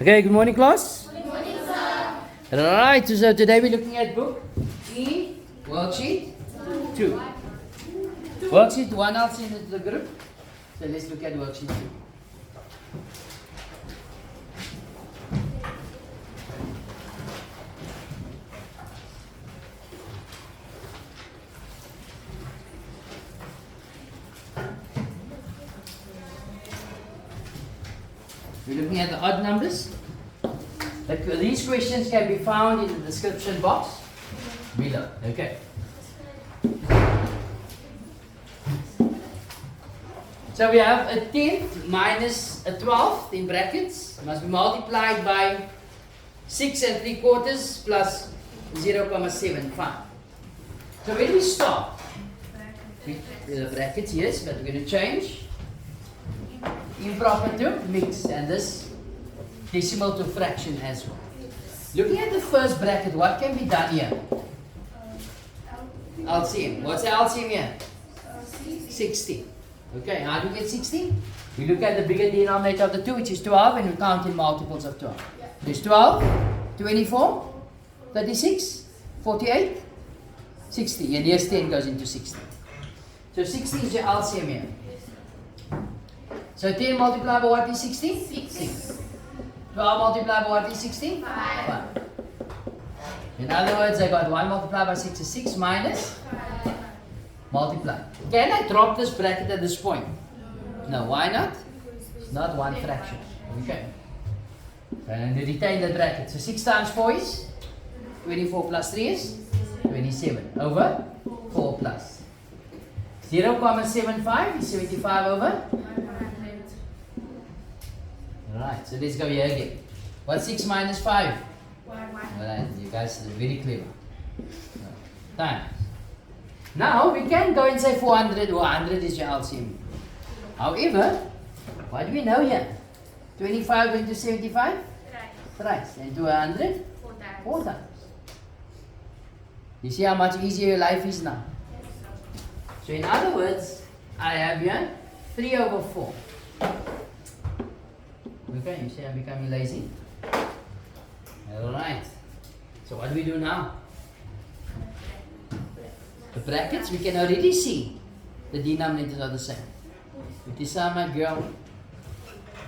Okay, good morning, class. Good morning, sir. Alright, so today we're looking at book E, worksheet 2. Worksheet 1 I'll send it to the group. So let's look at worksheet 2. We're looking at the odd numbers. These questions can be found in the description box below. Okay. So we have a 10th minus a 12th in brackets must be multiplied by 6 3/4 plus 0.75. So when we start with the brackets, yes, but we're going to change improper to mix and this decimal to fraction as well. Looking at the first bracket, what can be done here? LCM. What's the LCM here? 60. Okay, how do we get 60? We look at the bigger denominator of the 2, which is 12, and we count in multiples of 12. There's 12, 24, 36, 48, 60, and here's 10 goes into 60. So 60 is your LCM here. So 10 multiplied by what is 60? 6. 12 multiplied by what is 60? 5. In other words, I got 1 multiplied by 6 is 6 minus 5. Multiply. Can I drop this bracket at this point? No. Why not? It's not one fraction. Okay. And retain the bracket. So 6 times 4 is 24 plus 3 is 27 over 4 plus 0.75 is 75 over. Alright, so let's go here again. What's 6 minus 5? 1. Alright, you guys are very clever. Times. Now we can go and say 400 or 100 is your LCM. However, what do we know here? 25 going to 75? Thrice. And to 100? 4 times. You see how much easier your life is now? So in other words, I have here 3 over 4. Okay, you see I'm becoming lazy. Alright. So what do we do now? The brackets, we can already see the denominators are the same. It is my girl.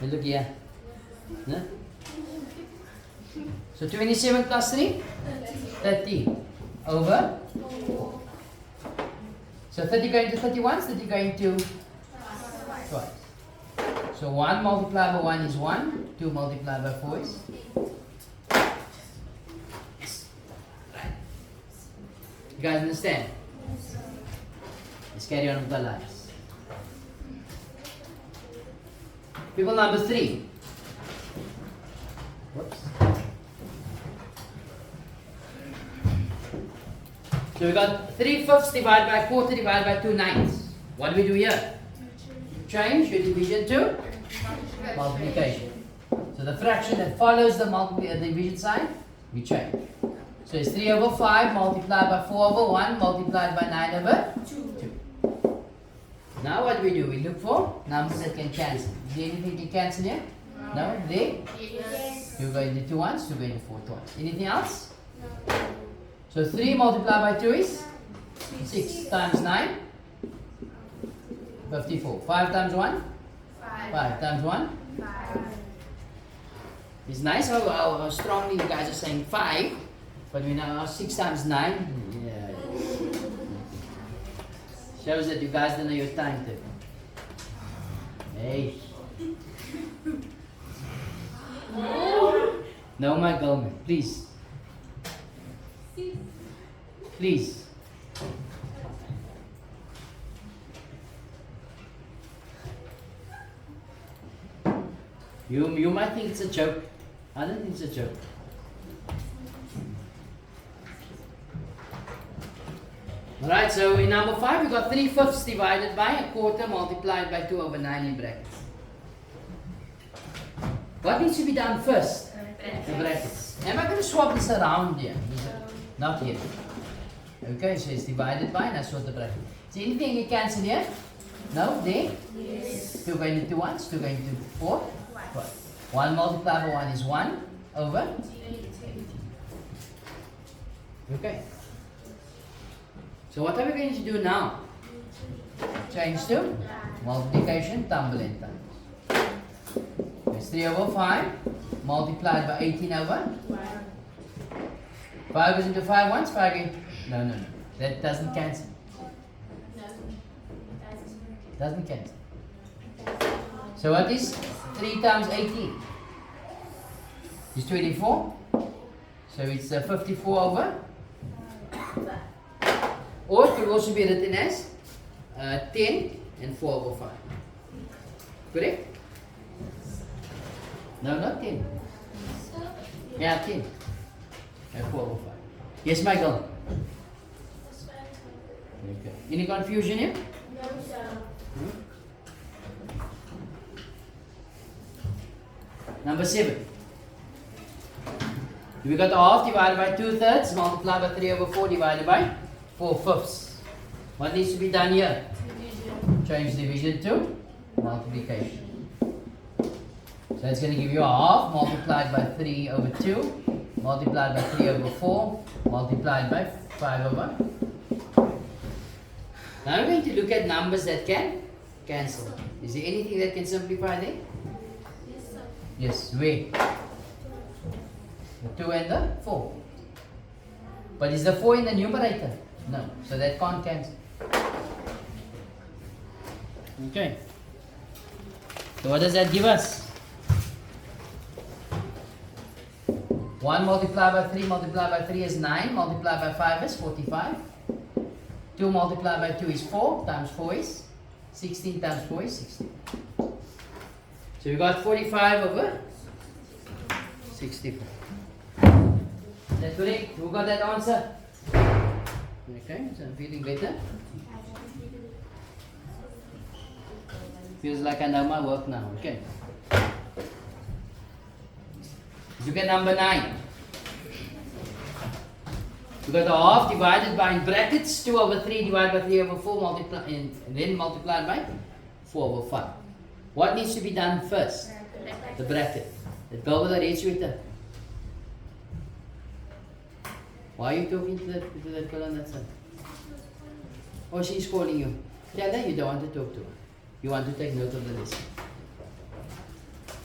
And look here. No? So 27 plus 3? 30. Over? So 30 going to 31, 30 going to twice. So 1 multiplied by 1 is 1, 2 multiplied by 4 is? Yes. Right. You guys understand? Let's carry on with our lives. People number 3. Whoops. So we got 3/5 divided by 1/4 divided by 2/9. What do we do here? Change your division to multiplication. So the fraction that follows the division sign, we change. So it's 3 over 5 multiplied by 4 over 1 multiplied by 9 over 2. Now what do? We look for numbers that can cancel. Is there anything can cancel here? No? There? Yes. 2 going to 2 once, 2 going to 4 twice. Anything else? No. So 3 multiplied by 2 is? 6 times 9? 54. 5 times 1? 5 times 1? 5. It's nice how strongly you guys are saying 5, but we now 6 times 9. Yeah. Shows that you guys don't know your time table. Hey. No, my government, please. Please. You might think it's a joke. I don't think it's a joke. Alright, so in number 5 we got 3/5 divided by 1/4 multiplied by 2 over 9 in brackets. What needs to be done first? The brackets. Am I going to swap this around here? Not here. Okay, so it's divided by, and I swap the bracket. Is anything you cancel here? No? There? Yes. 2 going into 1, 2 going into 4. 1. 1 multiplied by 1 is 1 over. Okay. So what are we going to do now? Change to multiplication, tumble and times. It's 3 over 5 multiplied by 18 over 5 goes into 5 once, 5 again. No. That doesn't cancel. Doesn't cancel. So what is 3 times 18? It's 24. So it's 54 over. Or it could also be written as 10 and 4 over 5. Correct? No, not 10. Yeah, 10 and 4 over 5. Yes, Michael? Okay. Any confusion here? No, sir. Number 7. We got half divided by 2/3 multiplied by 3 over 4 divided by 4/5. What needs to be done here? Change division to multiplication. So it's going to give you a half multiplied by 3 over 2 multiplied by 3 over 4 multiplied by 5 over. Now we're going to look at numbers that can cancel. Is there anything that can simplify there? Yes, sir. Yes, where? The 2 and the 4. But is the 4 in the numerator? No, so that can't cancel. Okay. So what does that give us? 1 multiplied by 3 multiplied by 3 is 9, multiplied by 5 is 45. 2 multiplied by 2 is 4, times 4 is 16, times 4 is 16. So we got 45 over 64. That's correct. Who got that answer? Okay, so I'm feeling better. Feels like I know my work now. Okay. Look at number 9. We got a half divided by, in brackets, 2 over 3 divided by 3 over 4 multiply, and then multiplied by 4 over 5. What needs to be done first? The bracket. Let's go with the red sweater. Why are you talking to that girl on that side? Oh, she's calling you. Tell her you don't want to talk to her. You want to take note of the lesson.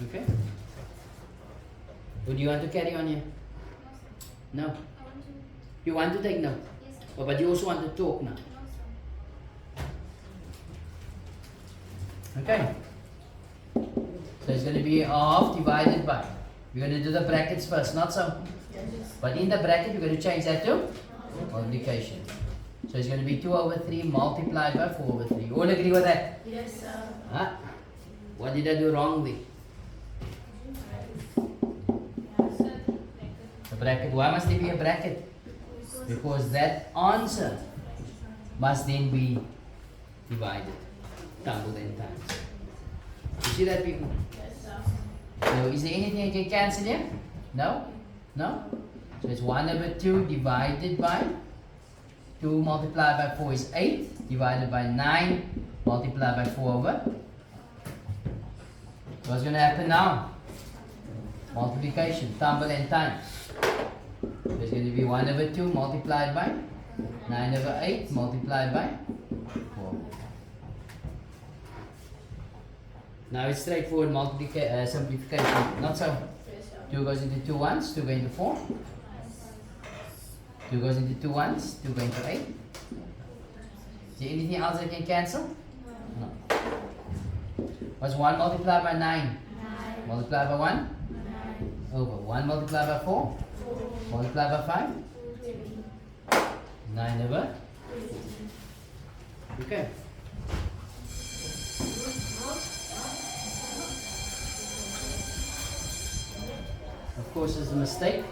Okay? Or do you want to carry on here? No. You want to take note? Yes, sir. Oh, but you also want to talk now. No, sir. Okay. So it's going to be half divided by. We're going to do the brackets first, not so. But in the bracket, we're going to change that to multiplication. So it's going to be 2 over 3 multiplied by 4 over 3. All agree with that? Yes, sir. Huh? What did I do wrong there? The bracket. Why must there be a bracket? Because that answer must then be divided, tumbled and times. You see that, people? Yes, sir. So is there anything you can cancel here? No? No? So it's 1 over 2 divided by 2 multiplied by 4 is 8 divided by 9 multiplied by 4 over. What's going to happen now? Multiplication, tumble and times. So it's going to be 1 over 2 multiplied by 9 over 8 multiplied by 4. Now it's straightforward simplification. Not so. Yes, sir. 2 goes into 2 ones, 2 go into 4. 2 goes into 2 ones, 2 go into 8. Is there anything else that can cancel? No. What's 1 multiplied by 9? 9. Multiplied by 1? 9. Over. 1 multiplied by 4? 4. Multiplied by 5? 3. 9 over. Okay. Of course, it's a mistake.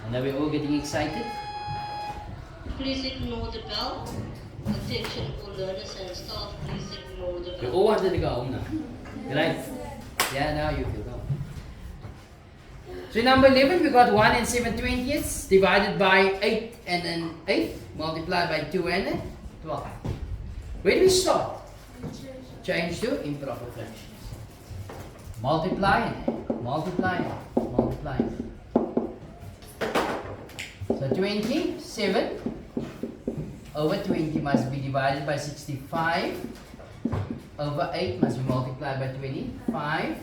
And now we're all getting excited. Please ignore the bell. Attention all learners and staff, please ignore the We bell. all wanted to go home now. Right? Yeah, now you feel go. So in number 11, we got 1 and 7/20 divided by 8 and an 8 multiplied by 2 and a 12. Where do we start? Change to improper fractions. multiplying, multiplying. So 27 over 20 must be divided by 65 over 8 must be multiplied by 25.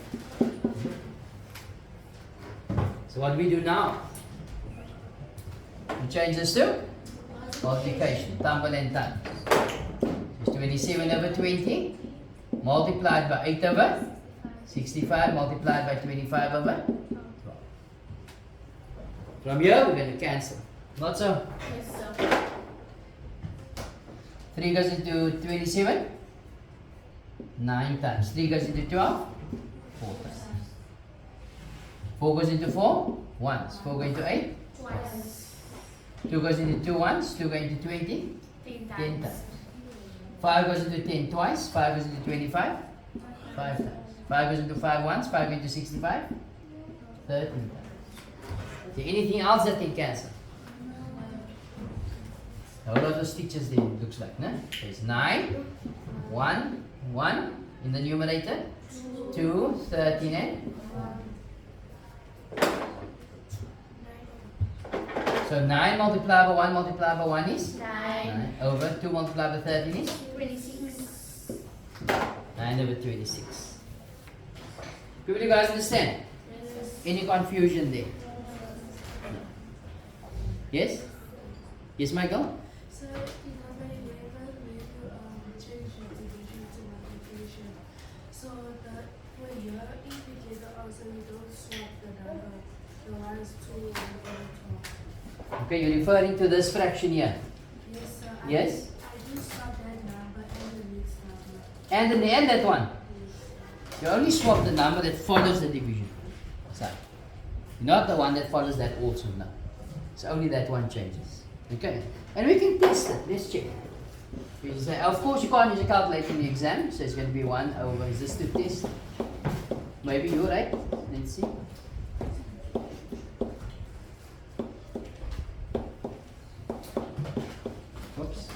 So what do we do now? We change this to multiplication, tumble and times. It's 27 over 20 multiplied by 8 over 65 multiplied by 25 over 12. From here we're going to cancel. Not so. Yes, sir. 3 goes into 27, 9 times. 3 goes into 12, 4 times. 4 goes into 4, once. 4 goes into 8, Twice. 2 goes into 2 once. 2 goes into 20, 10 10 times. times. 5 goes into 10 twice. 5 goes into 25, 5 times. 5 goes into 5 once. 5 goes into 65, 13 times. Okay, anything else that can cancel? A whole lot of stitches there, it looks like, no? There's 9, 1, 1 in the numerator, 2, 13 and so 9 multiplied by 1 multiplied by 1 is 9. over 2 multiplied by 13 is 26. 9 over 26. People, you guys understand? Yes. Any confusion there? No. Yes? Yes, Michael? So, in number 11, when you change your division to multiplication, so that for your indicator also you don't swap the number. The one is 2 and the other 12. Okay, you're referring to this fraction here. Yes, sir. Yes? I do swap that number and the next number. And that one. Yes. You only swap the number that follows the division side. Not the one that follows that also, no. It's only that one changes. Okay? And we can test it. Let's check. You can say, of course you can't use a calculator in the exam, so it's going to be 1 over, is this to test? Maybe you're right. Let's see. Whoops.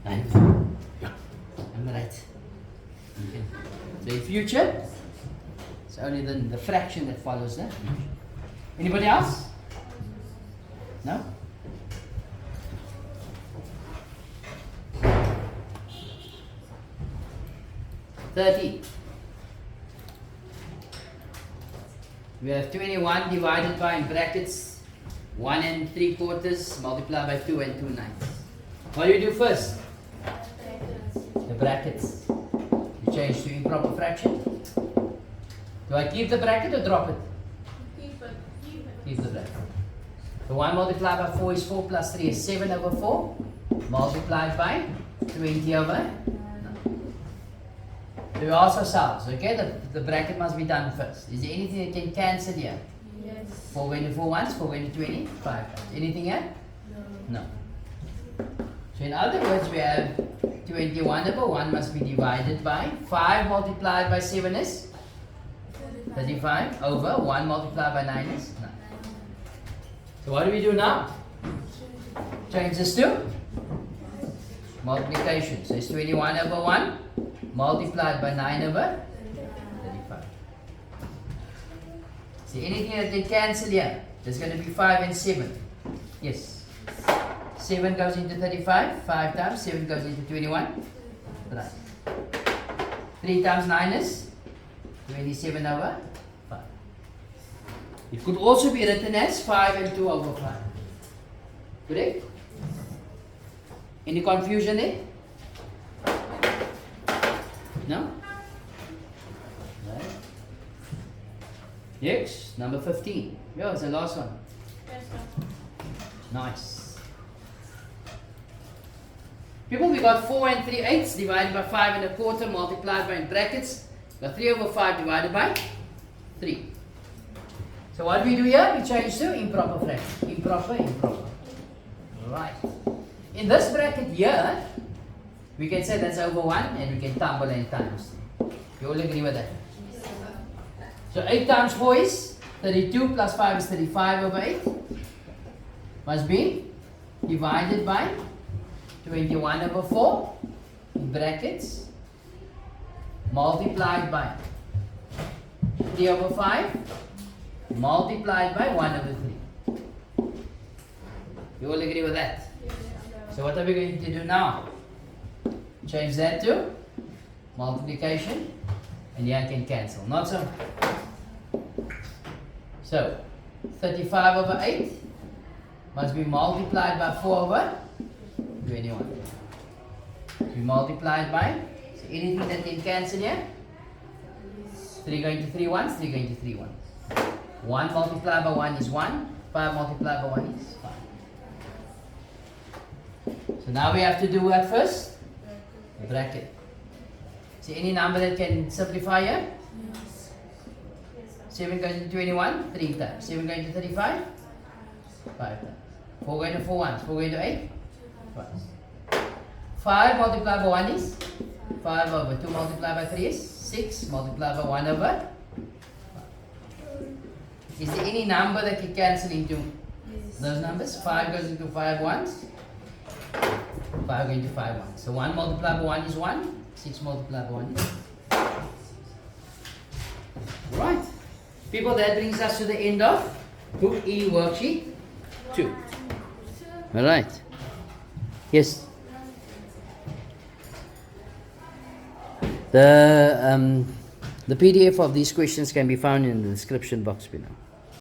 I'm right. Okay. So in future, it's only the fraction that follows that. Anybody else? No? We have 21 divided by, in brackets, 1 and 3/4 multiplied by 2 and 2/9. What do you do first? The brackets. You change to improper fraction. Do I keep the bracket or drop it? Keep it. Keep the bracket. So 1 multiplied by 4 is 4 plus 3 is 7 over 4 multiplied by 20 over 9. So we ask ourselves, okay, the bracket must be done first. Is there anything that can cancel here? Yes. 4 going to 4 once, 4 going to 20, 5 times. Anything here? No. So in other words, we have 21 over 1 must be divided by 5 multiplied by 7 is 35 over 1 multiplied by 9 is 9. So what do we do now? Change this to multiplication. So it's 21 over 1 multiplied by 9 over 35. See, anything that can cancel here, there's going to be 5 and 7. Yes. 7 goes into 35, 5 times, 7 goes into 21. Right. 3 times 9 is 27 over 5. It could also be written as 5 and 2 over 5. Correct? Any confusion there? No? Right. Next, number 15. Yeah, it's the last one. Yes, sir. Nice. People, we got 4 and 3/8 divided by 5 and a quarter multiplied by in brackets. Got 3 over 5 divided by 3. So what do we do here? We change to improper fraction. Improper. Right. In this bracket here, we can say that's over 1 and we can tumble and times. You all agree with that? So 8 times 4 is 32 plus 5 is 35 over 8. Must be divided by 21 over 4 in brackets multiplied by 3 over 5 multiplied by 1 over 3. You all agree with that? So what are we going to do now? Change that to multiplication, and here I can cancel. Not so. So 35 over 8 must be multiplied by 4 over 21. We multiplied by, so anything that can cancel here? 3 going to 3 ones, 3 going to 3 ones. 1 multiplied by 1 is 1, 5 multiplied by 1 is 5. So now we have to do what first? The bracket. See any number that can simplify here? Yes. 7 going to 21, 3 times. 7 going to 35, 5 times. 4 going to 4 ones, 4 going to 8, twice. 5 multiplied by 1 is 5 over 2 multiplied by 3 is 6 multiplied by 1 over 5. Is there any number that can cancel into those numbers? 5 goes into 5 ones, 5 going to 5 ones. So 1 multiplied by 1 is 1, 6 multiplied by 1 is 1. Right. People, that brings us to the end of Book E Worksheet 2. Alright. Yes. The PDF of these questions can be found in the description box below.